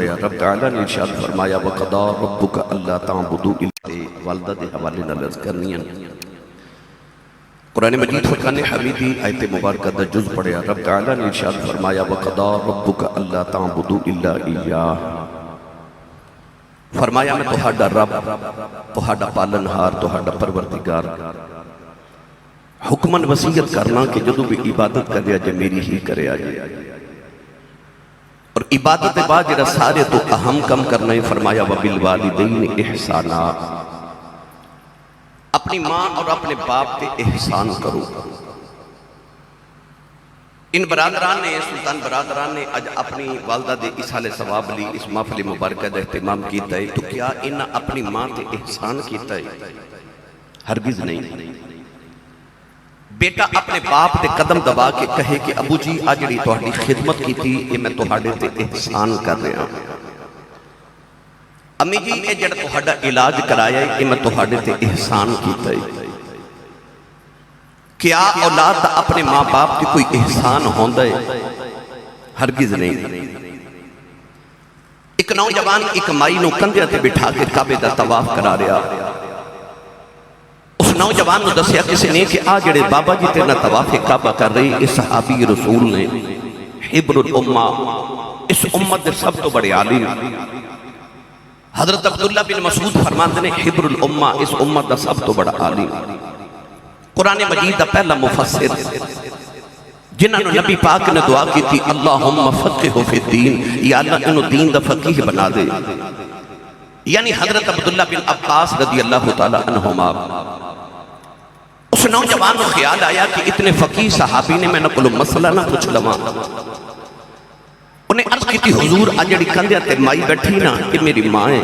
رب تعالیٰ نے ارشاد فرمایا وَقَضَىٰ رَبُّكَ أَلَّا تَعْبُدُوا إِلَّا والدہ دے حوالے نہ لرز کرنی ہیں۔ قرآن مجید فرقان حمیدی آیت مبارکہ دا جز پڑھیا۔ رب تعالیٰ نے ارشاد فرمایا وَقَضَىٰ رَبُّكَ أَلَّا تَعْبُدُوا إِلَّا إِيَّاهُ، فرمایا میں تہاڈا رب، تہاڈا پالنہار، تہاڈا پروردگار حکمن وصیت کرنا کہ جدو بھی عبادت کر دیا جائے میری ہی کرے آجائے، اور عبادت بعد جڑا سارے تو اہم کم کرنا ہے فرمایا وَبِالْوَالِدَيْنِ احسانا، اپنی ماں اور اپنے باپ پہ احسان کرو۔ ان برادران نے، سلطان برادران نے آج اپنی والدہ دے اسال ثواب لی، اس محفل مبارکہ دے اہتمام کیتا ہے، تو کیا انہاں اپنی ماں تے احسان کیتا ہے؟ ہرگز نہیں۔ بیٹا اپنے باپ تے قدم دبا کے کہے کہ ابو جی آجڑی تہاڈی خدمت کی تھی، یہ میں تہاڈے تے احسان کر رہا ہوں۔ امی جی یہ جڑا تہاڈا علاج کرایا ہے، یہ میں تہاڈے تے احسان کیتا ہے۔ کیا اولاد دا اپنے ماں باپ تے کوئی احسان ہوندا ہے؟ ہرگز نہیں۔ ایک نوجوان ایک مائی نو کندھے تے بٹھا کے کعبے دا طواف کرا رہا۔ اس نوجوان نو دسیا کسی نے کہ آ جڑے بابا جی تیرنا طواف کعبہ کر رہی، اس صحابی رسول نے حبر الامہ، اس امت دے سب تو بڑے عالم حضرت عبداللہ بن مسعود فرماندے نے حبر الامہ، اس امت دا سب تو بڑا عالم، قرآن مجید دا پہلا مفسر، جنہاں نو نبی پاک نے دعا کی تھی اللہم فقہہ فی الدین، یا اللہ انہوں دین دا فقیہ بنا دے، یعنی حضرت عبداللہ بن عباس رضی اللہ تعالیٰ عنہما۔ اس نوجوان کو خیال آیا کہ اتنے فقیہ صحابی نے میں نہ کلو مسئلہ نہ پوچھ لواں، انہیں عرض کی تھی حضور آجڑی کندھے تے مائی بیٹھی نا کہ میری ماں ہے،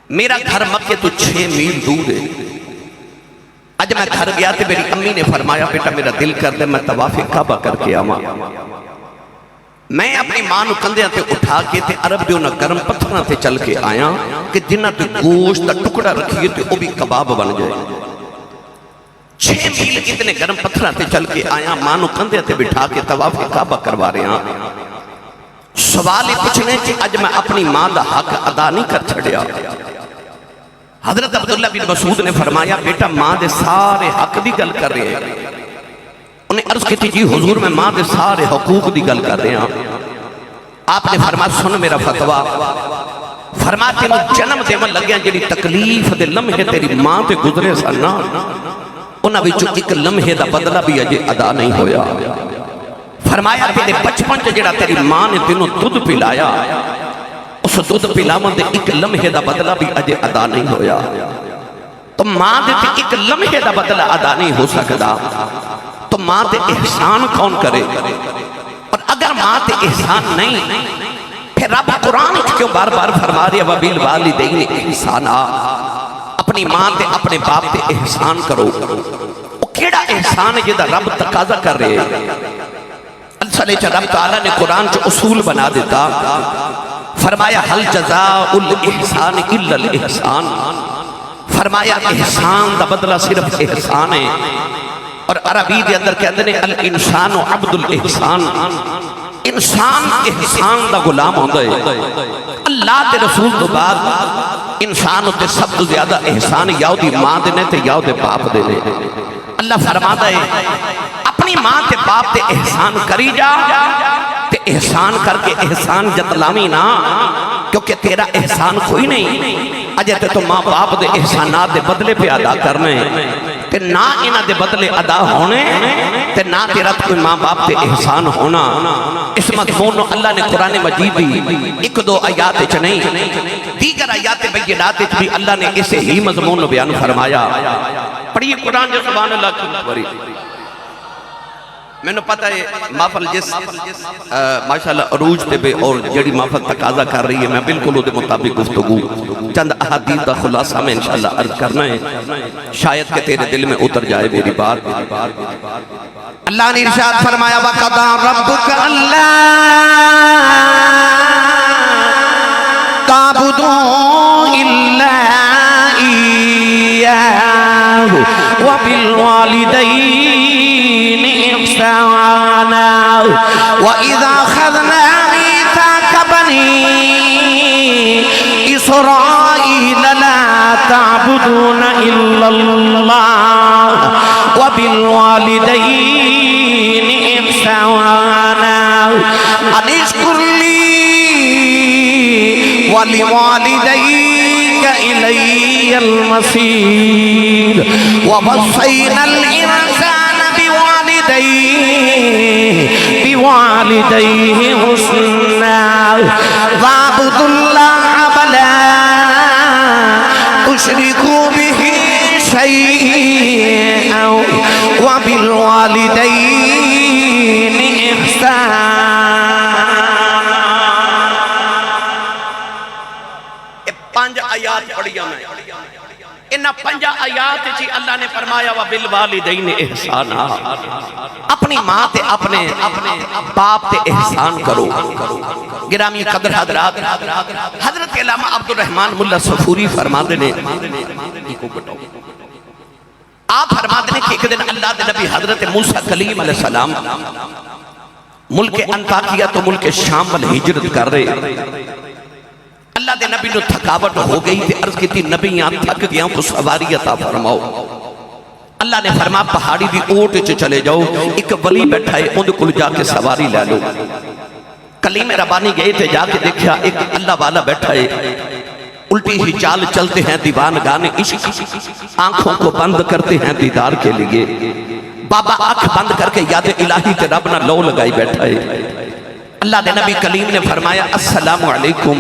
میرا گھر مکے تو 6 میل دور ہے، آج میں گھر گیا تے میری امی نے فرمایا بیٹا میرا دل کر دے میں طواف کعبہ کر کے آواں، میں اپنی ماں نو کندھے تے اٹھا کے تے عرب دیوں نہ گرم پتھراں تے چل کے آیا کہ جنہاں تے گوشت دا ٹکڑا رکھیے تے وہ بھی کباب بن جائے، 6 میل اتنے گرم پتھراں تے چل کے آیا، ماں نو کندھے تے بٹھا کے طواف کعبہ کروا رہے ہیں۔ سوال ہی پوچھنے کہ اج میں اپنی ماں دا حق ادا نہیں کر چھڑیا۔ حضرت عبداللہ بن مسعود نے فرمایا بیٹا ماں دے سارے حق دی گل کر رہے ہیں، انہیں عرض کی تھی جی حضور میں ماں دے سارے حقوق دی گل کر رہے ہیں۔ آپ نے فرمایا سن میرا فتویٰ، فرمایا تینوں جنم دے من لگیاں جڑی تکلیف دے لمحے تیری ماں تے گزرے سنا، انہاں وچوں ایک لمحے دا بدلہ بھی اجے ادا نہیں ہویا۔ فرمایا تیرے بچپن چ جڑا تیری ماں نے تینوں دودھ پلایا، اس دودھ پلاون دے ایک لمحے دا بدلہ بھی اجے ادا نہیں ہویا۔ تو ماں دے تے ایک لمحے دا بدلہ ادا نہیں ہو سکتا، تو ماں تے احسان کون کرے؟ اور اگر ماں تے احسان نہیں، پھر رب قرآن کیوں بار بار فرما رہے وَبِالْوَالِدَيْنِ احسانا، اپنی ماں تے اپنے باپ تے احسان کرو۔ وہ کیڑا احسان ہے جدہ رب تقاضا کر رہے ہیں؟ اصلے چا رب تعالیٰ نے قرآن چا اصول بنا دیتا، فرمایا حل جزاء الاحسان الا الاحسان، فرمایا احسان دا بدلہ صرف احسان ہے، اور عربی دے اندر کہتے ہیں الانسان و عبد الاحسان، انسان احسان دا غلام ہوتا ہے۔ اللہ تے رسول تو بعد انسان تے سب تو زیادہ احسان یاو دی ماں دینے تے یاو دے باپ دینے۔ اللہ فرماتا ہے اپنی ماں تے باپ تے احسان کری جا، تے احسان کر کے احسان جتلامی نہ، کیونکہ تیرا احسان کوئی نہیں، اجے تے تو ماں باپ دے احسانات دے بدلے پہ ادا کرنے، تے نہ انہ دے بدلے ادا ہونے، تے نہ تیرا کوئی ماں باپ تے احسان ہونا۔ اس مضمون اللہ نے قرآن مجید بھی 1-2 آیات چ نہیں، دیگر آیات بینات بھی اللہ نے اسے ہی مضمون بیان فرمایا۔ پڑھیے قرآن جو سبحان اللہ کی مطوری۔ میں نے پتا ہے محفل جس ماشاءاللہ عروج تے بے اور جڑی محفل تقاضا کر رہی ہے، میں بالکل دے مطابق گفتگو چند احادیث دا خلاصہ میں انشاءاللہ عرض کرنا ہے، شاید کہ تیرے دل میں اتر جائے میری بات۔ اللہ نے ارشاد فرمایا وَقَضَىٰ رَبُّكَ أَلَّا تَعْبُدُوا إِلَّا إِيَّاهُ وَبِالْوَالِدَيْنِ إِحْسَانًا وَإِذَا أَخَذْنَا مِيثَاقَ بَنِي تعبدون الا اللہ وبالوالدین احسانا ان اشکر لی ولوالدیک الی المصیر ووصینا الانسان بوالدیہ حسنا واعبدوا اللہ ولا تشركوا به شيئا وبالوالدين إحسانا. پانچ آیات پڑھیا میں انہا پنجا آیات جی اللہ نے فرمایا وبالوالدین احسانا اپنی ماں تے اپنے باپ تے احسان کرو. گرامی قدر حضرات حضرت علامہ عبدالرحمن ملا صفوری فرما دینے آپ فرما دینے کہ ایک دن اللہ دے نبی حضرت موسیٰ کلیم علیہ السلام ملک انطاکیہ تو ملک شام والے ہجرت کر رہے. اللہ دے نبی نو تھکاوٹ ہو گئی تھی عرض کی تھی نبی یہاں تھک گیا کو سواری عطا فرماؤ. اللہ نے فرما پہاڑی بھی اونٹ چلے جاؤ ایک ولی بیٹھا ہے ان کو جا کے سواری لے لو. کلیم ربانی گئے تھے جا کے دیکھا ایک اللہ والا بیٹھا ہے الٹی ہی چال چلتے ہیں دیوان گانے عشق آنکھوں کو بند کرتے ہیں دیدار کے لیے. بابا آنکھ بند کر کے یاد الہی تے رب نہ لو لگائی بیٹھا ہے. اللہ دے نبی کلیم نے فرمایا السلام علیکم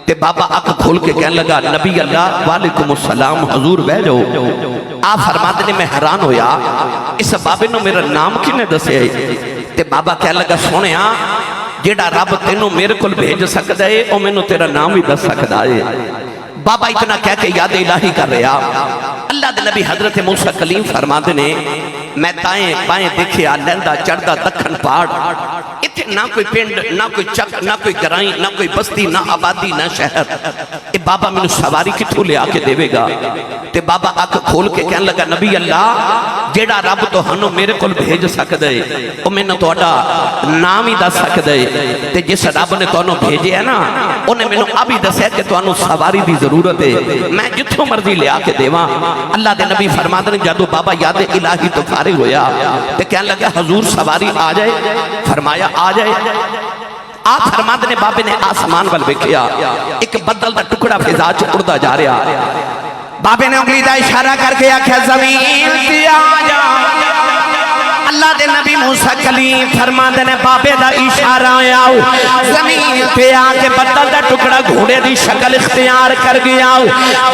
تے بابا آنکھ کھول کے کہنے لگا نبی اللہ وعلیکم السلام حضور بہ جاؤ. آپ فرما دینے میں حیران ہویا اس بابے نو میرا نام کنے دسے تے بابا کہنے لگا سونے جیڑا رب تینوں میرے کل بھیج سکتا ہے او میں نو تیرا نام ہی دس سکتا ہے. بابا اتنا کہہ کے یاد الہی کر رہا. اللہ دے نبی حضرت موسیٰ کلیم فرما دینے میں تائیں بائیں دیکھیا لیندہ چڑھدا دکھن پہاڑ اتھے نہ کوئی پنڈ نہ کوئی چک نہ کوئی گرائیں نہ کوئی بستی نہ آبادی نہ شہر. اے بابا میں نے سواری کتھوں لے آکے دے گا تے بابا آکھ کھول کے کہنے لگا نبی اللہ جیڑا رب تو ہنو میرے کل بھیج سکدے او میں نے تو اڈا نام ہی دس سکدے تے جس رب نے تو انہوں بھیجے ہے نا انہیں میں نے اب ہی دسے کہ تو انہوں سواری دی ضرورت ہے میں جتھوں مرضی لے آکے دیواں. اللہ دے نبی فرما دے جادو بابا یاد الہی تو فارغ ہویا تے کہنے لگا حضور سواری آ جائے. فرمایا آ جائے. آپ فرما دے بابے نے آسمان وال ویکھیا ایک بدل دا ٹکڑا فضا چ اڑدا جا رہا. بابے نے انگلی دا اشارہ کر کے آکھیا زمین تے آ جا. اللہ دے نبی موسیٰ کلیم فرما دینے بابے دا اشارہ آؤ زمین پہ آکے بدل دا ٹکڑا گھوڑے دی شکل اختیار کر گیا.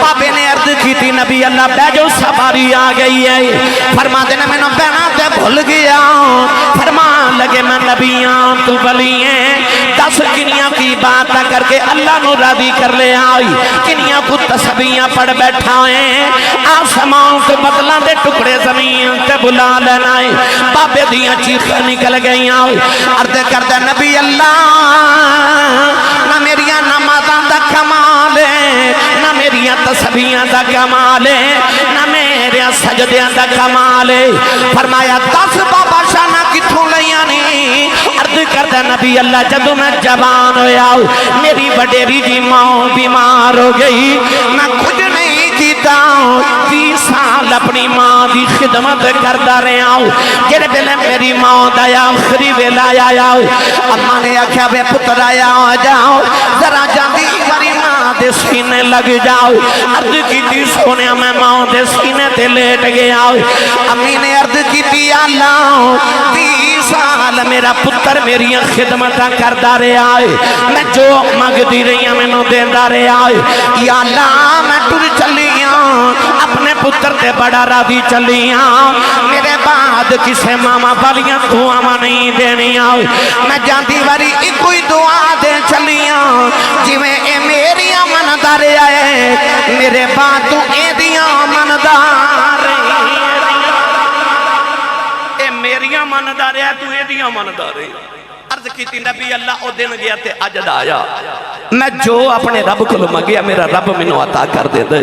بابے نے عرض کی تھی نبی اللہ بیجو سواری آ گئی ہے. فرما دینے میں نے بہنا تے بھول گیا. فرما لگے میں نبیاں تو بلی ہیں 10 کنیاں کی بات کر کے اللہ نو راضی کر لے آئی. کنیاں کو تسبیحاں پڑھ بیٹھا ہے آسمان تو بدلاں دے ٹکڑے زمین تے بلا لینا ہے. بابے دیاں چیخیں نکل گئی عرض کردہ نبی اللہ نہ میریاں نمازاں دا کمال ہے نہ میریاں تسبیحاں دا کمال ہے نہ میریاں سجدیاں دا کمال ہے. فرمایا 10 بابا شانہ کتھوں لیاں نہیں. عرض کردہ نبی اللہ جدو میں جوان ہویا میری وڈیری جی ماں بیمار ہو گئی میں کچھ نہیں کیتا 20 سال اپنی ماں دی خدمت کردہ رہے آؤ. جڑے بلے میری ماں دایا آخری ویلا آیا اماں نے آکھیا بے پتر آیا آ جاؤ ذرا جاندی بری ماں دے سینے لگ جاؤ. عرض کی تھی سونے میں ماں دے سینے تے لیٹ گیا. امی نے عرض کی تھی اللہ 20 سال میرا پتر میری خدمتاں کردہ رہے آئے میں جو مانگ دی رہی ہیں میں نو دیندہ رہے آئے. یا اللہ میں ٹر چلیاں اپنے پتر تے بڑا راضی چلیاں میرے بعد کسے ماما بالیاں دعا نہیں دینیاں. میں جاندی واری ایک کوئی دعا دے چلیاں جویں اے میری امندار آئے میرے بعد تو اے دیاں امندار اے میری امندار آئے تو اے دیاں امندار. عرض کی تھی نبی اللہ او دن گیا تے اجد آیا میں جو اپنے رب کو مانگیا میرا رب منو عطا کر دے دے.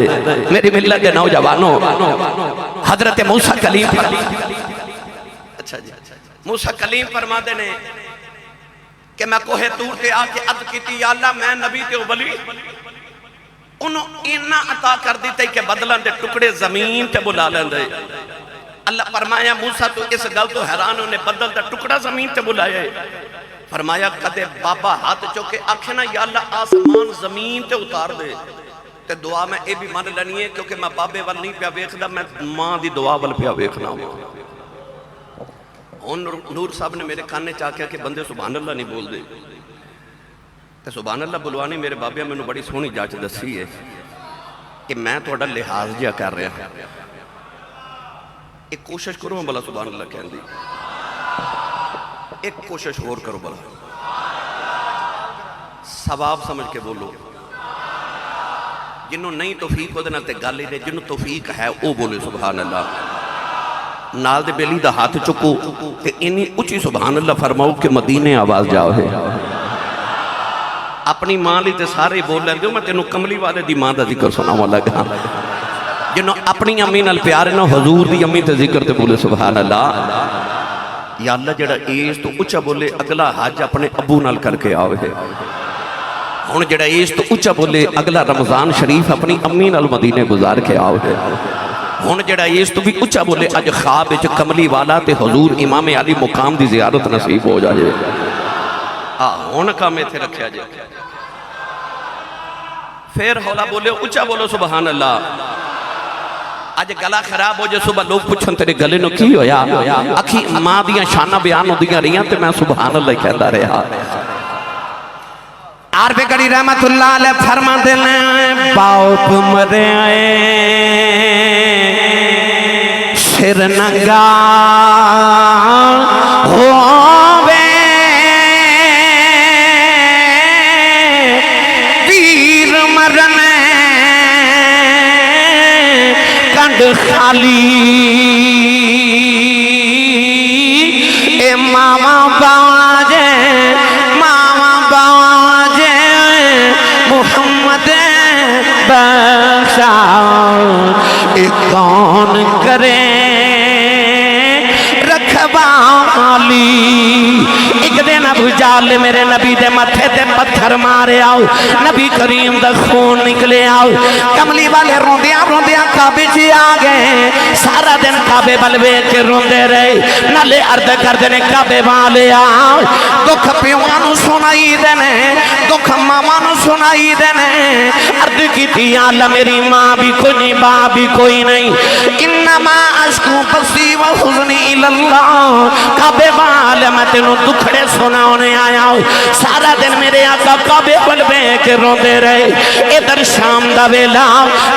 میری ملت کے نوجوانوں حضرت موسیٰ کلیم اچھا جی موسیٰ کلیم فرما دینے کہ میں کوہ تور تے آکے عرض کی تھی یا اللہ میں نبی تے ولی انہوں اینا عطا کر دیتے کہ بدلن دے ٹکڑے زمین تے بلا لیں دے. اللہ فرمایا موسیٰ تو اس گل تو حیران انہیں بدل دا ٹکڑا زمین تے بلایا ہے. فرمایا کدے بابا ہاتھ چوکے آکھے نا یا اللہ آسمان زمین تے اتار دے تے دعا میں اے بھی مان لنی ہے کیونکہ میں بابے وال نہیں پیا ویکھدا میں ماں دی دعا وال پیا ویکھنا ہوں. نور صاحب نے میرے کانے چاہ کیا کہ بندے سبحان اللہ نہیں بول دے تے سبحان اللہ بلوانی میرے بابے میں نے بڑی سونی جاچ دسی ہے کہ میں تھوڑا لحاظ جا کر رہا ہوں. ایک کوشش کرو بلا سبحان اللہ کہن دی, ایک کوشش اور کرو بلا ثواب سمجھ کے بولو. جنہوں نہیں توفیق ہو دینا تے گالی دے, جنہوں توفیق ہے وہ بولے سبحان اللہ. نال دے بیلی دا ہاتھ چکو تے انہی اچھی سبحان اللہ فرماؤ کہ مدینے آواز جاؤ ہے. اپنی ماں لی تے سارے بول لیں دیو میں تینوں کملی والے دی ماں دا ذکر سناؤں لگا. جنہوں اپنی امی نال پیارے نہ حضور دی امی تے ذکر تے بولے سبحان اللہ. یا اللہ جڑا ایس تو اچھا بولے اگلا حج اپنے ابو نال کر کے آوے. ہن جڑا ایس تو اچھا بولے اگلا رمضان شریف اپنی امی نال مدینے گزار کے آوے. ہن جڑا ایس تو بھی اچھا بولے اج خواب وچ کملی والا تے حضور امام علی مقام دی زیارت نصیب ہو جائے. ہن کام ایتھے رکھیا جائے. پھر ہولا بولے اچھا بولو سبحان اللہ. آج گلا خراب ہو جائے صبح لوگ پوچھن تیرے گلے نو کی ہویا اکھی ماں دیاں شانہ بیان ہو دیاں رہیاں تے میں سبحان اللہ کہتا رہا. عارف گڑی رحمت اللہ علیہ فرما دینے باپ مرے آئے سر ننگا ہووے ویر مرنے کنڈ خالی اے ماما باجے محمد بخشا کون کرے رکھوالی. ایک دن ابو جہل میرے نبی دے متھے تے پتھر مارے آؤ, نبی کریم دا خون نکلے آؤ. کملی والے روندیاں روندیاں کعبے چ آ گئے. سارا دن کعبے ول ویکھ کے روندے رہے. نالے عرض کردے نے کعبے والے آؤ دکھ پیواں نوں سنائی دینے, دکھ ماما نوں سنائی دینے. عرض کیتی یا اللہ میری ماں بھی کوئی نہیں باپ بھی کوئی نہیں. انما اشکو بثی و حزنی اللہ. کعبے والے میں تینوں دکھڑے سنانے آیا ہوں. سارا دن میرے آقا کعبے ول ویکھ کے روندے رہے. ادھر شام دا ویلا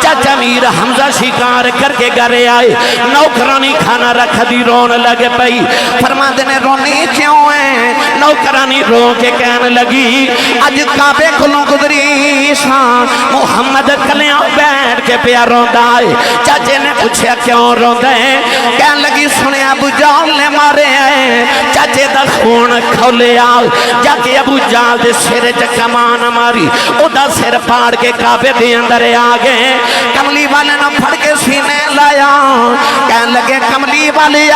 چاچا میر حمزہ شکار کر کے گھرے آئے. نوکرانی کھانا رکھ دی رون لگے پئی. فرما دینے رونی کیوں ہے؟ نوکرانی رو کے کہنے لگی اج کعبے کھلوں گزری شان محمد کلیاں بیٹھ کے پیا روندا ہے. چاچے نے پوچھا کیوں روندا ہے؟ کہنے لگی سنیا ابو جہل نے مارے ہیں. چاچے دا خون کھولے آؤ جا کے ابو جہل دے سر چ کمان ماری او دا سر پاڑ کے کعبے دے اندر آ گئے. کملی والے نے پھڑ کے سینے لایا. کہنے لگے کملی والے آ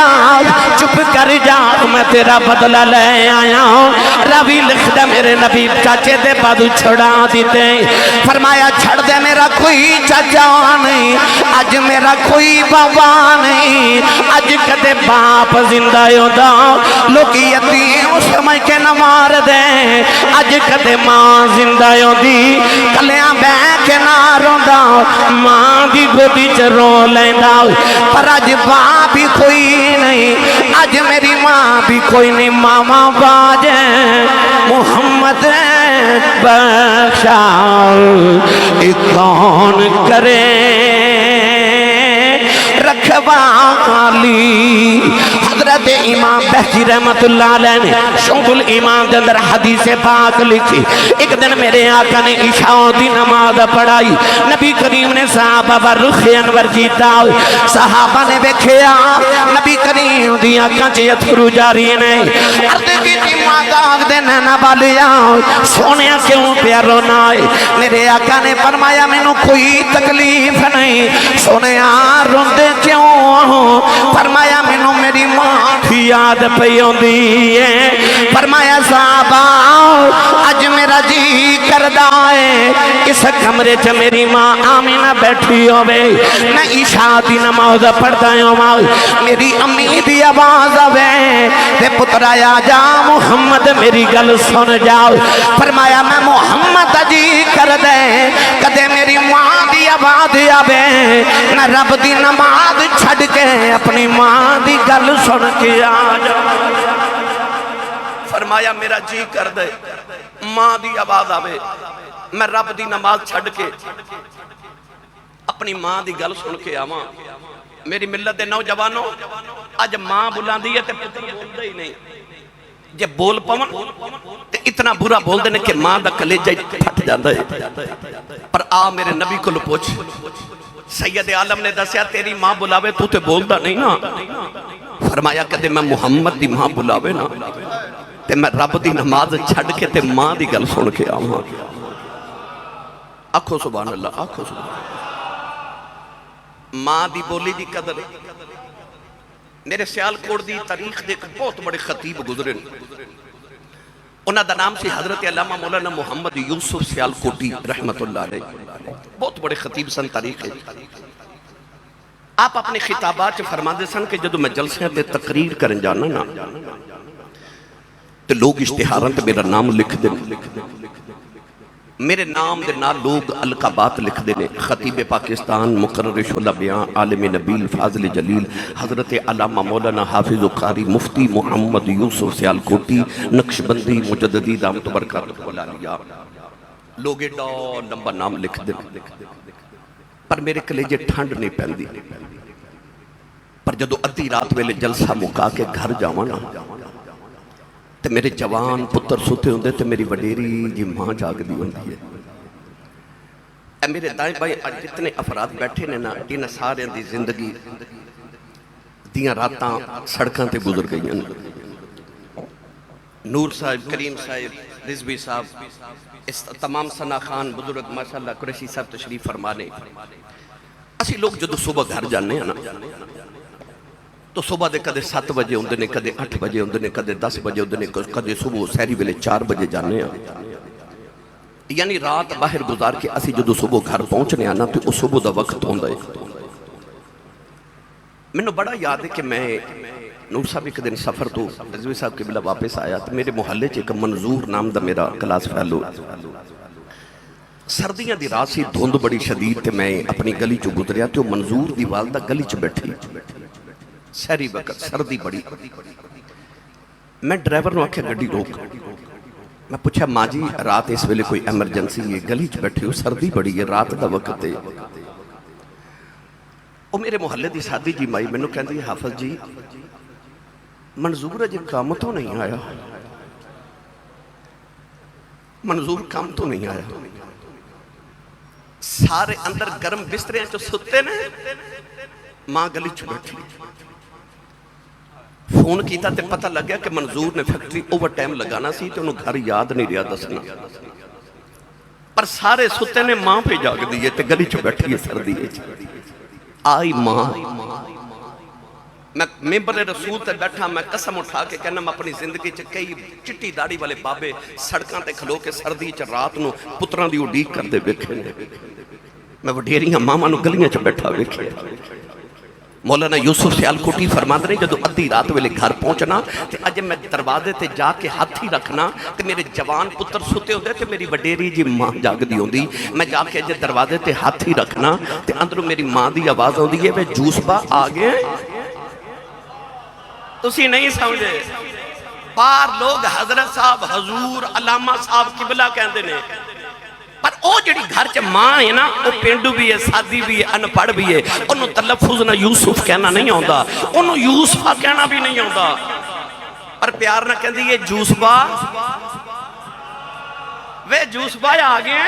چپ کر جا میں تیرا بدلہ لے آیا. راوی لکھ دے میرے نبی چاچے دے بادو چھڑا دیتے. فرمایا چھڑ دے میرا کوئی چاچا نہیں, اج میرا کوئی بابا نہیں. اج کدے باپ زندہ ہوندا لوکی یتیم سمجھ کے نہ مار دے. اج کدے ماں زندہ ہوندی کلیاں بہ کے نہ روندا ماں دی گودی چ رو لیندا. پر اج باپ بھی کوئی نہیں, اج میری ماں بھی کوئی نہیں. ماما باجے محمد بخشا کون کرے رکھوالی. حضرت امام بہجی رحمت اللہ علیہ نے شعب الایمان دے اندر حدیث پاک لکھی. ایک دن میرے آقا نے عشاء دی نماز پڑھائی. نبی کریم نے صحابہ پر رخ انور کیتا. صحابہ نے دیکھیا نبی کریم دی آنکھاں چ اتھرو جاری نے. عرض کیتی ماں داغ دے نینا والیا سونیا کیوں پیا رونا ہے؟ میرے آقا نے فرمایا مینوں کوئی تکلیف نہیں. سونیا روندے کیوں؟ فرمایا مینوں میری میری ماں کی یاد پئی ہوندی ہے۔ فرمایا صحابہ اج میرا جی کردا ہے اس کمرے چ میری ماں آمینہ بیٹھی ہوے، میں عشاء دی نماز پڑھدا ہوں، میری امی دی آواز آوے تے پترا آ جا محمد میری گل سن جاؤ۔ فرمایا میں محمد جی کر دے کدے میری ماں دی آواز آوے میں رب دی نماز چھڑ کے اپنی ماں دی گل سن کے آ جاؤ۔ فرمایا میرا جی کر دے ماں دی آواز آوے میں رب دی نماز چھڑ کے اپنی ماں دی گل سن کے آواں۔ میری ملت دے نوجوانوں اج ماں بلاندی ہے تے پتر بولدے ہی نہیں، جے بول پون تے اتنا برا بول دینے کہ ماں دا کلیجہ پھٹ جاندا ہے۔ پر آ میرے نبی کو پوچھ، سید عالم نے دسیا تیری ماں بلاوے تو تے بولدا نہیں نا؟ فرمایا کدے میں محمد دی ماں بلاوے نا تے میں رب دی نماز چھڑ کے تے ماں دی گل سن کے آواں۔ آکھو سبحان اللہ، آکھو سبحان اللہ۔ ماں دی بولی دی قدر میرے سیالکوٹ دی تاریخ دے بہت بڑے خطیب گزرے، انہاں دا نام سی حضرت علامہ مولانا محمد یوسف سیالکوٹی رحمت اللہ علیہ، بہت بڑے خطیب سن تاریخ ہے۔ آپ اپنے خطابات فرماندے سن کہ جدو میں جلسے تے تقریر کرن جانا نا تے لوگ اشتہاراں تے میرا نام لکھ دیں، میرے نام دے نال لوگ القابات لکھ دینے، خطیب پاکستان، مقرر شعلہ بیان، عالم نبیل، فاضل جلیل، حضرت علامہ مولانا حافظ قاری مفتی محمد یوسف سیالکوٹی نقشبندی مجددی دامت برکاتہ والعالیہ، لوگ ایڈا لمبا نام لکھ دینے، پر میرے کلیجے ٹھنڈ نہیں پہندی۔ پر جدو ادھی رات ویلے جلسہ مکا کے گھر جاوانا تے میرے جوان پتر سوتے ہوندے تے میری وڈیری جی ماں جاگ دی ہوندی ہے۔ اے میرے دائیں بھائی آج جتنے افراد بیٹھے نے نا ان سارے دی زندگی دیاں راتاں سڑکاں تے گزر گئی ہیں۔ نور صاحب، کریم صاحب، رضوی صاحب، تمام ثنا خان بزرگ ماشاءاللہ قریشی صاحب تشریف فرمانے۔ اسی لوگ جدو صبح گھر جانے ہیں نا تو صبح دے کدے 7 بجے ہوندے نے، کدے 8 بجے ہوندے نے، کدے 10 بجے ہوندے نے، کدے صبح سحری ویلے 4 بجے جانے ہیں۔ یعنی رات باہر گزار کے اسی جدو صبح گھر پہنچنے آنا تو اس صبح دا وقت ہوندہ ہے۔ میں نے بڑا یاد ہے کہ میں نور صاحب ایک دن سفر تو رضوی صاحب کے بلا واپس آیا تو میرے محلے چ ایک منظور نام دا میرا کلاس فیلو، سردیاں دی رات سی، دھند بڑی شدید تے میں اپنی گلی چو گزریا تو منظور دی والدہ گلی چ بیٹھی، سہری وقت سردی بڑی، میں ڈرائیور نو آکھے گڈی روک، میں پوچھا ماں جی رات اس ویلے کوئی ایمرجنسی ہے، گلی چ بیٹھی ہو، سردی بڑی ہے، رات دا وقت ہے۔ وہ میرے محلے دی سادی جی مائی میں نو کہندی حافظ جی منظور اجے کام تو نہیں آیا، منظور کام تو نہیں آیا، سارے اندر گرم بسترے جو ستے نے، ماں گلی چ بیٹھی، فون کیتا تے پتہ لگ گیا کہ منظور نے فیکٹری اوور ٹائم لگانا سی تو انہوں گھر یاد نہیں رہا دسنا، پر سارے ستے نے ماں پہ جاگ دیئے تے گلی چو بیٹھی ہے سردی ہے۔ آئی ماں، میں ممبر رسول تے بیٹھا، میں قسم اٹھا کے کہنا میں اپنی زندگی چ کئی چٹی داڑی والے بابے سڑکاں تے کھلو کے سردی چ رات نو پتراں دی اڈیک کردے ویکھے، میں وڈیریاں ماما نو گلیاں چ بیٹھا ویکھے۔ مولانا یوسف سیالکوٹی فرماندے نے جدو ادھی رات ویلے گھر پہنچنا تے اجے میں دروازے تے جا کے ہاتھ ہی رکھنا تے میرے جوان پتر سوتے ہوندے تے میری وڈیری جی ماں جاگ دی ہوندی، میں جا کے اجے دروازے تے ہاتھ ہی رکھنا تے اندروں میری ماں دی آواز ہوندی ہے وے جوس با آ گئے، تسی نہیں سمجھے، پار لوگ حضرت صاحب، حضور، علامہ صاحب قبلہ کہندے نے، پر او جڑی گھر چ ماں ہے نا او پینڈو بھی ہے، سادی بھی ہے، انپڑھ بھی ہے، انہوں تلفظ نہ یوسف کہنا نہیں ہوندہ، انہوں یوسفہ کہنا بھی نہیں ہوندہ، پر پیار نہ کہندی یہ جوسبا، وے جوسبا آگے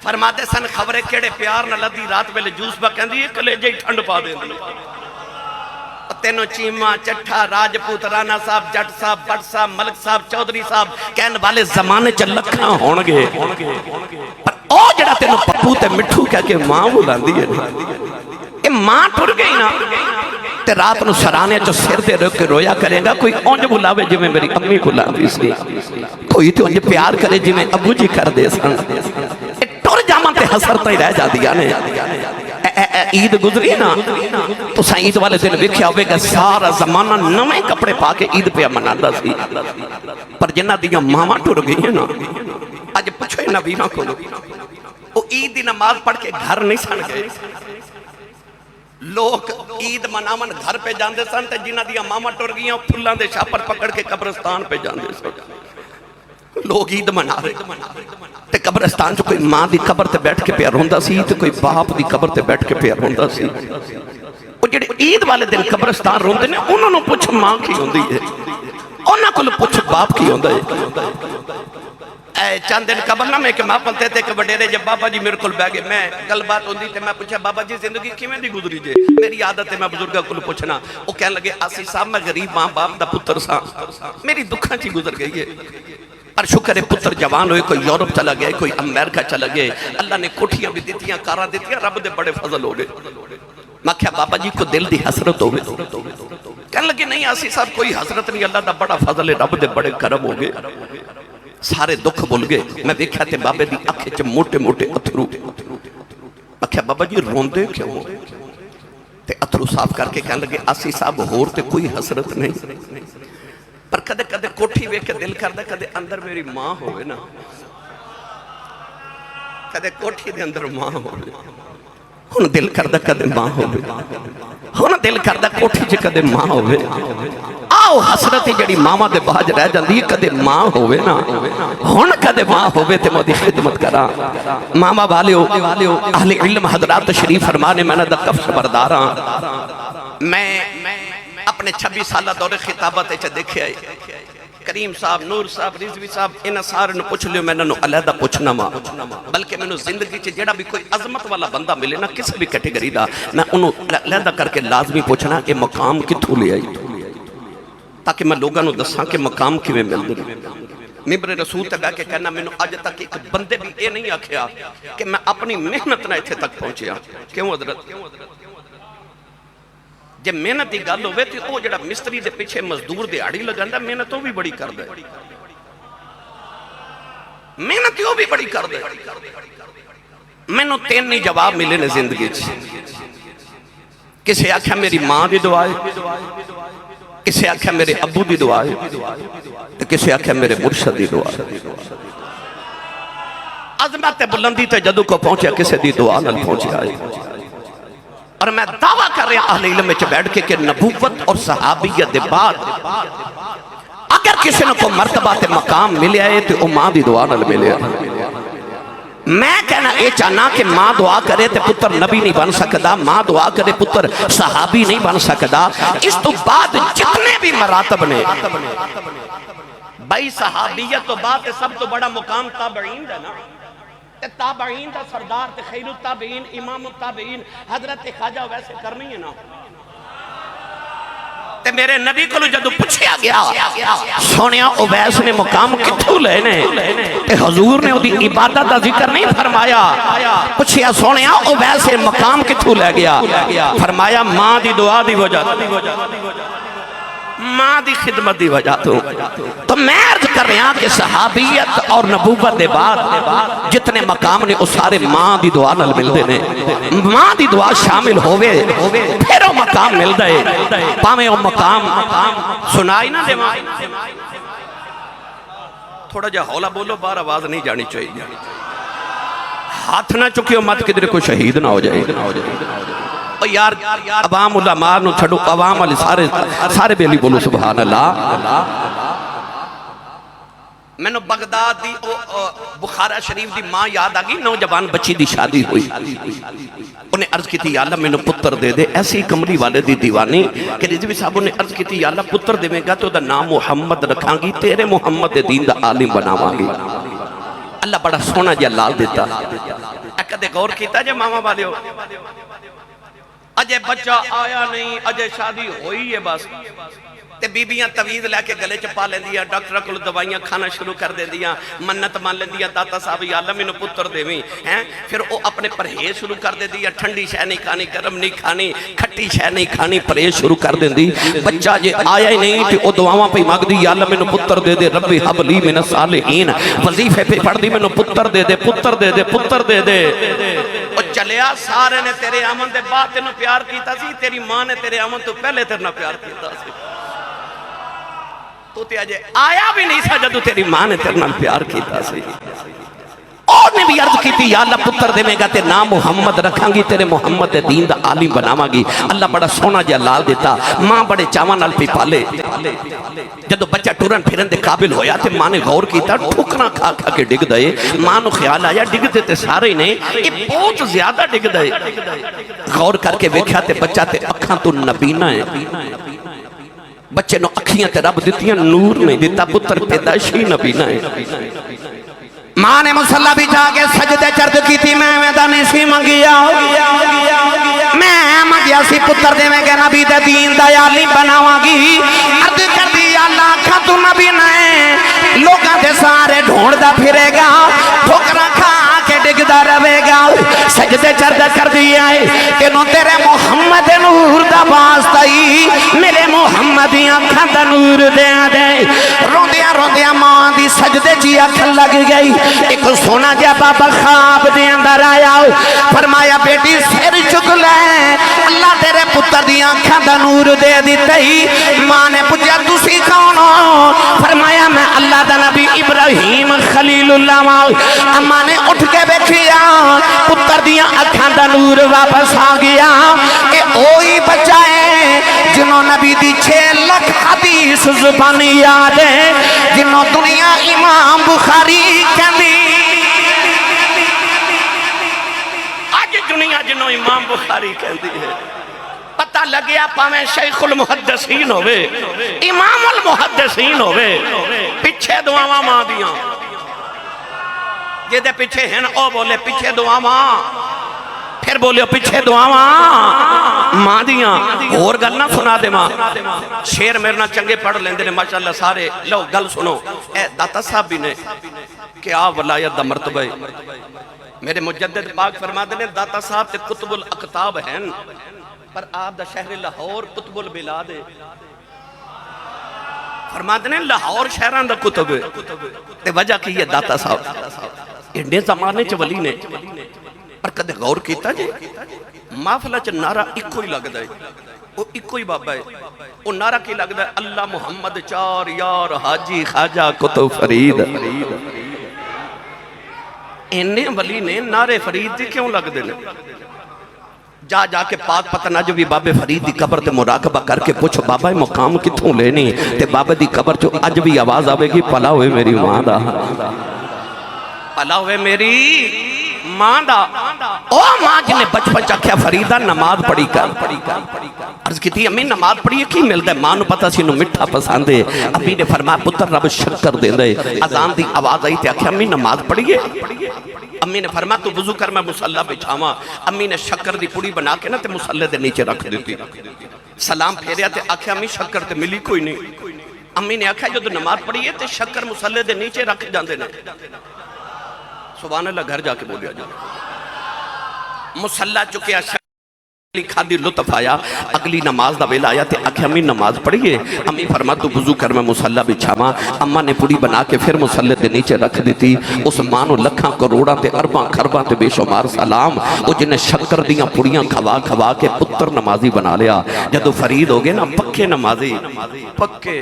فرماتے سن خبرے کیڑے پیار نہ لدی رات ویلے جوسبا کہندی یہ کلیجے ہی ٹھنڈ پا دیں دی، تینوں چیمہ، چٹھا، راجپوت، رانا صاحب، جٹ صاحب، بٹ صاحب، ملک صاحب، چودری صاحب کہن والے زمانے چ لکھاں ہونگے، پر او جڑا تینوں پپو تے مٹھو کہہ کے ماں بلاندی ہے، اے ماں ٹر گئی نا، تے رات نو سرانے چو سر دے رکھ کے رویا کرے گا، کوئی اونج بلاوے جی میں میری امی بلا دی سی، کوئی تو اونج پیار کرے جی میں ابو جی کر دے سن، ٹور جامان تے حسرتاں ہی رہ جا دیا نے۔ عید گزری نا تو سا عید والے دن ویکھیا ہوئے گا سارا زمانہ نویں کپڑے پا کے عید پہ مناتا سی، پر جنہ دیاں ماما ٹر گئی ہیں نا، آج پچھوئے نبینا کو وہ عید دی نماز پڑھ کے گھر نہیں سن گئے، لوگ عید منامن گھر پہ جاندے سن تے جنہ دیاں ماما ٹر گئی ہیں پھلاں دے شاپر پکڑ کے قبرستان پہ جاندے سن، لوگ عید منا رہے تے قبرستان جو کوئی ماں دی قبر تے بیٹھ کے پیار ہوندہ سی تے کوئی باپ دی قبر تے بیٹھ کے پیار ہوندہ سی۔ وہ جڑے عید والے دن قبرستان روندے نے انہوں نے پوچھ ماں کی ہوندی ہے، انہوں کو پوچھ باپ کی ہوندہ ہے۔ اے چند دن قبل نہ میں کہ ماں پلتے تھے کہ وڈیرے جب بابا جی میرے کل بیگے میں گل بات ہوندی تھے، میں پوچھا بابا جی زندگی کیویں دی گزری جے؟ میری عادت ہے میں بزرگاں کل پوچھنا، وہ کہنے لگے آسی صاحب میں غریب ماں باپ دا پتر سا، میری دکھاں چی گزر گئی ہے، پر شکر ہے پتر جوان ہوئے، کوئی یورپ چلا گئے، کوئی امریکہ چلا گئے، اللہ نے کوٹھیاں بھی دیتیاں، کاراں دیتیاں، رب دے بڑے فضل ہو گئے۔ میں کہا بابا جی کو دل دی حسرت ہوئے، کہنے لگے نہیں آسی صاحب کوئی حسرت نہیں، اللہ دا بڑا فضل ہے، رب دے بڑے کرم ہو گئے، سارے دکھ بھول گئے۔ میں دیکھا تے بابے دی آنکھیں چ موٹے موٹے اتھرو، میں کہا بابا جی روندے کیوں؟ تے اتھرو صاف کر کے کہنے لگے آسی صاحب ہور تے کوئی حسرت نہیں، پر کدے کدے کوٹھی ویکھ کے دل کردہ کدے اندر میری ماں ہوئے نا، کدے کوٹھی دے اندر ماں ہوئے، ہن دل کردہ کدے ماں ہوئے، ہن دل کردہ کوٹھی چ کدے ماں ہوئے، آؤ حسرت جڑی ماما دے باج رہ جاندی کدے ماں ہوئے نا، ہن کدے ماں ہوئے تے مودی خدمت کرا۔ ماما والیو اہل علم حضرات تشریف فرمانے میں نے دا کفش برداراں، میں اپنے 26 سالہ دور خطابت اچھا دیکھے آئے، کریم صاحب، نور صاحب، رضوی صاحب، انہا سارے نے پوچھ لیو میں نے علیحدہ پوچھنا ماں، بلکہ میں نے زندگی چے جڑا بھی کوئی عظمت والا بندہ ملے نا کسی بھی کیٹیگری دا، میں انہوں علیحدہ کر کے لازمی پوچھنا کہ مقام کتھوں لے آئی، تاکہ میں لوگاں نو دساں کہ مقام کی میں مل دیں۔ ممبر رسول تک آکے کہنا میں نے آج تک ایک بندے بھی یہ نہیں آکھیا کہ میں اپنی محنت نہ اتھے تک پہنچیا، کیوں حضرت؟ جب محنت دی گل ہوئے تو وہ جڑا مستری دے پیچھے مزدور دے آڑی لگاندہ محنت وہ بھی بڑی کر دے، محنت وہ بھی بڑی کر دے۔ میں نے 3 نہیں جواب ملے نے زندگی چھے، کسے آکھا میری ماں دی دعائے، کسے آکھا میرے ابو دی دعائے، کسے آکھا میرے مرشد دی دعائے۔ عظمت بلندی تے جدو کو پہنچیا کسے دی دعا نل پہنچیا آئے، اور میں دعویٰ کر رہا اہل علم میں بیٹھ کے کہ نبوت اور صحابیت بعد اگر کسی نے کو مرتبہ تے مقام ملے آئے تو وہ ماں دی دعا نل ملے آئے۔ میں کہنا اے چاہنا کہ ماں دعا کرے تے پتر نبی نہیں بن سکتا، ماں دعا کرے پتر صحابی نہیں بن سکتا۔ اس تو بعد جتنے بھی مراتب نے بھائی صحابیت تو بات سب تو بڑا مقام تابعین ہے نا، تابعین دا سردار تے خیر التابعین امام التابعین حضرت خواجہ ویسے کرنی ہے نا، تے میرے نبی کو جدو پوچھیا گیا سونیا اویس نے مقام کتھوں لینے تے حضور نے دی عبادت دا ذکر نہیں فرمایا، پوچھیا سونیا اویس نے مقام کتھوں لے گیا، فرمایا ماں دی دعا دی وجہ، ماں دی خدمت دی وجہ تو میں عرض کر رہا کہ صحابیت اور نبوت دے بعد جتنے مقام نے اس سارے ماں دی دعا نل مل دے نے، ماں دی دعا شامل ہوئے پھر وہ مقام مل دے، پاویں وہ مقام سنائی نہ دے ماں، تھوڑا جا حولا بولو بار آواز نہیں جانی چاہیے، ہاتھ نہ چکیو مت کدھر کوئی شہید نہ ہو جائے۔ یار عوام علماء نو چھڑو، عوام علی سارے بیلی بولو سبحان اللہ۔ میں نے بغداد دی بخارہ شریف دی ماں یاد آگئی، نوجوان بچی دی شادی ہوئی، انہیں عرض کی تھی یا اللہ میں نے پتر دے دے، ایسی کمری والے دی دیوانی کہ رضوی صاحب نے عرض کی تھی یا اللہ پتر دے میں گا تو دا نام محمد رکھاں گی، تیرے محمد دین دا عالم بناواں گی۔ اللہ بڑا سونا جا لال دیتا، اکدے غور کیتا جے ماما والے ہو، اجے بچہ آیا نہیں، اجے شادی ہوئی ہے بس، تے بیبیاں تویز لے کے گلے چ پا لیندیاں، ڈاکٹر کول دوائیاں کھانا شروع کر دیندیاں، منت مان لیندیاں داتا صاحب یا اللہ مینوں پتر دیویں ہیں، پھر او اپنے پرہیز شروع کر دیندیاں، ٹھنڈی شے نہیں کھانی، گرم نہیں کھانی، کھٹی شے نہیں کھانی، پرہیز شروع کر دیندی۔ بچہ جے آیا ہی نہیں تے او دعاواں پہ مانگدی یا اللہ مینوں پتر دے دے، رب ہب لی من الصالحین، وظیفے پہ پڑھ دی مینوں پتر دے دے، پتر دے دے، پتر دے دے۔ او چلیا سارے نے تیرے آمن دے بعد تینوں پیار کیتا سی، تیری ماں نے تیرے آمن تو پہلے تیرنا پیار کیتا سی۔ تو تے اجے آیا بھی نہیں سا جدو تیری ماں نے تیرنا پیار کیتا سی۔ اور نے بھی عرض کیتی یا اللہ پتر دے میں گا تے نام محمد رکھاں گی، تیرے محمد دے دین دا عالم بناواں گی۔ اللہ بڑا سونا جا لال دیتا، ماں بڑے چاواں نال پی پالے۔ جدو بچہ ٹرن پھرن دے قابل ہویا تے ماں نے غور کیتا، ٹھوکراں کھا کھا کے ڈگ دے۔ ماں نو خیال آیا ڈگ دے تے سارے ہی نہیں، یہ بہت زیادہ ڈگ دے۔ غور کر کے ویکھیا تے بچہ تے اکھاں تو نبینا ہے، بچے نو اکھیاں تے رب دیتیاں، نور نہیں دیتا، پتر پیدائشی نبینا ہے۔ ماں نے مصلی بچھا کے سجدے چرد کی تھی، میں دانی سی منگیا، میں منگیا سی پتر دے میں کہ نبی دے دین دا عالم بناواں گی۔ عرض کر دی اللہ کھا تو نبی نئے لوگاں دے سارے ڈھونڈ دا پھرے گا، ٹھوکراں کھا کے ڈگدا رہے گا۔ سجدے چرد کر دیا ہے تینوں تیرے محمد نور دا واسطہ ہی میرے محمد آنکھاں دا نور دے دے۔ روندیاں روندیاں ماں دی سجدے جی اکھ لگ گئی۔ ایک سونا جا بابا خواب دے اندر آیا، فرمایا بیٹی سر چک لے، اللہ تیرے پتر دی آنکھاں دا نور دے دیتے ہی۔ ماں نے پوچھا تسی کون ہو؟ فرمایا میں اللہ دا نبی ابراہیم خلیل اللہ ماں۔ اماں نے اٹھ کے بیٹھیا، پتر دیاں اکھاں دا نور واپس آ گیا کہ اوہی بچہ ہے جنہوں نبی دی 6 لاکھ حدیث زبانی یاد ہے، جنہوں دنیا امام بخاری کہندی، آج دنیا جنہوں امام بخاری کہندی ہے۔ پتہ لگیا پاویں شیخ المحدثین ہوئے، امام المحدثین ہوئے، پیچھے دعاواں ماں دیاں، جیدے پیچھے ہیں او بولے پیچھے دعاواں، پھر بولے پیچھے دعاواں ماں دیاں۔ اور گل نہ سنا دے ماں، شیر میرے نہ چنگے پڑھ لیندے نے ماشاءاللہ سارے۔ لو گل سنو، اے داتا صاحب بھی نے کیا ولایت دا مرتبہ ہے۔ میرے مجدد پاک فرما دے نے داتا صاحب تے قطب الاقطاب ہیں، پر آپ دا شہر لاہور قطب البلاد ہے۔ فرما دے نے لاہور شہران دا قطب ہے، تے وجہ کی یہ داتا صاحب انڈے زمانے چ ولی نے، پر کدے غور کیتا جی محفلہ چ نعرہ ایکو ہی لگ دے، وہ ایکو ہی بابا ہے، وہ نعرہ کی لگ دے اللہ محمد چار یار حاجی خواجہ قطب فرید۔ انہیں ولی نے نعرے فرید دی کیوں لگ دے لے؟ جا جا کے پاک پتہ نجوی بابے فرید دی قبر تے مراقبہ کر کے پوچھو بابا مقام کتھوں لینی تے بابا دی قبر چو اج بھی آواز آوے گی پلا ہوئے میری ماں دا، پلا ہوئے میری ماں دا۔ او ماں جنہیں بچپن چکھیا فریدہ نماز پڑھی کر، عرض کی تھی امی نماز پڑھی کی مل دے؟ ماں نو پتہ سی نو مٹھا پسند ہے۔ امی نے فرمایا پتر رب شکر دے دے۔ اذان دی آواز آئی تے آکھیا امی نماز پڑھیے؟ امی نے فرمایا تو وضو کر میں مصلی بچھاواں۔ امی نے شکر دی پوڑی بنا کے نا تے مصلی دے نیچے رکھ دیتی، سلام پھیریا تے آکھیا امی شکر تے ملی کوئی نہیں۔ امی نے آکھیا جو تو نماز پڑھیے تے شکر مصلی دے نیچے رکھ جاندے نے۔ سبحان اللہ گھر جا کے بولیا جا، مصلی چکیا شکر کھادی لطف آیا۔ اگلی نماز دا ویلا آیا تے آکھیا امی نماز پڑھیے؟ امی فرما تو وضو کر میں مصلی بچھاواں۔ اما نے پوڑی بنا کے پھر مصلی دے نیچے رکھ دیتی۔ اس ماں نو لکھاں کروڑاں تے ارباں خرباں تے بے شمار سلام، او جنہیں شکر دیاں پوڑیاں کھوا کھوا کے پتر نمازی بنا لیا۔ جدو فرید ہو گئے نا پکے نمازی، پکے۔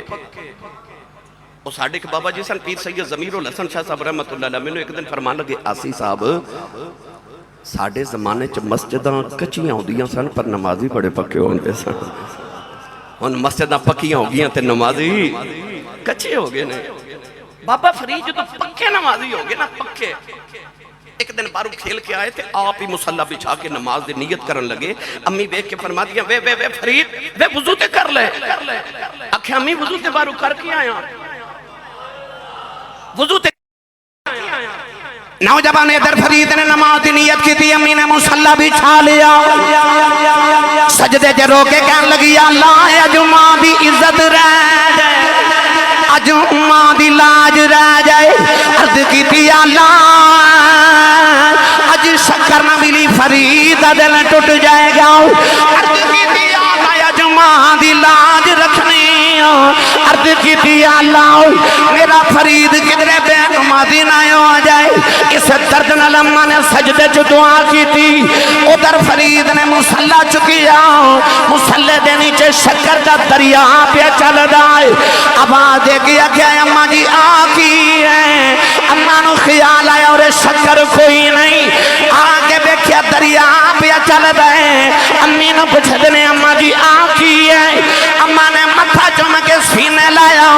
وہ ساڑھے کے بابا جی سن پیر سید ضمیر الحسن شاہ صاحب رحمت اللہ علیہ میں نے ایک دن فرمان لگے آسی صاحب ساڑھے زمانے چ مسجداں کچیاں ہو دیاں سن پر نمازی بڑے پکے ہوندے سن، ان مسجداں پکیاں ہو گیاں تے نمازی کچے ہو گئے نے۔ بابا فرید جو تو پکے نمازی ہو گئے نا پکے، ایک دن بارو کھیل کے آئے تھے آپ ہی مصلی بچھا کے نماز دے نیت کرن لگے۔ امی بیک کے فرما دیا وے فرید وے وضو تے کر لے۔ آکھے امی وضو تے بارو کر کے آیا، وضو تے نوجوان ادھر فرید نے نماز دی نیت کی تھی، امی نے مصلی بچھا لیا، سجدے چ رو کے کہن لگی اللہ اج ماں دی عزت رہ جائے، اج ماں دی لاج رہ جائے، عرض کی تھی اللہ اج شکر نہ ملی فرید دا دل ٹوٹ جائے گا، عرض کی تھی اللہ اج ماں دی لاج رکھنی، عرض کی تھی اللہ میرا فرید کدھرے بے نمازی نہ ہو جائے، اس درد نال اماں نے سجدے چ دعا کی تھی، ادھر فرید نے مصلی چکیا، مصلی دے نیچے شکر دا دریا پہ چل رہا ہے، آواز دے گیا کہ اماں جی آگی ہے، اماں نو خیال آیا اور شکر کوئی نہیں، آگے بیکھیا دریا پہ چل رہا ہے، امی نو پوچھ دنے اماں جی آگی ہے، اماں نے متھا چوم کے سینے لایا،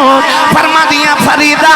فرما دیا فریدہ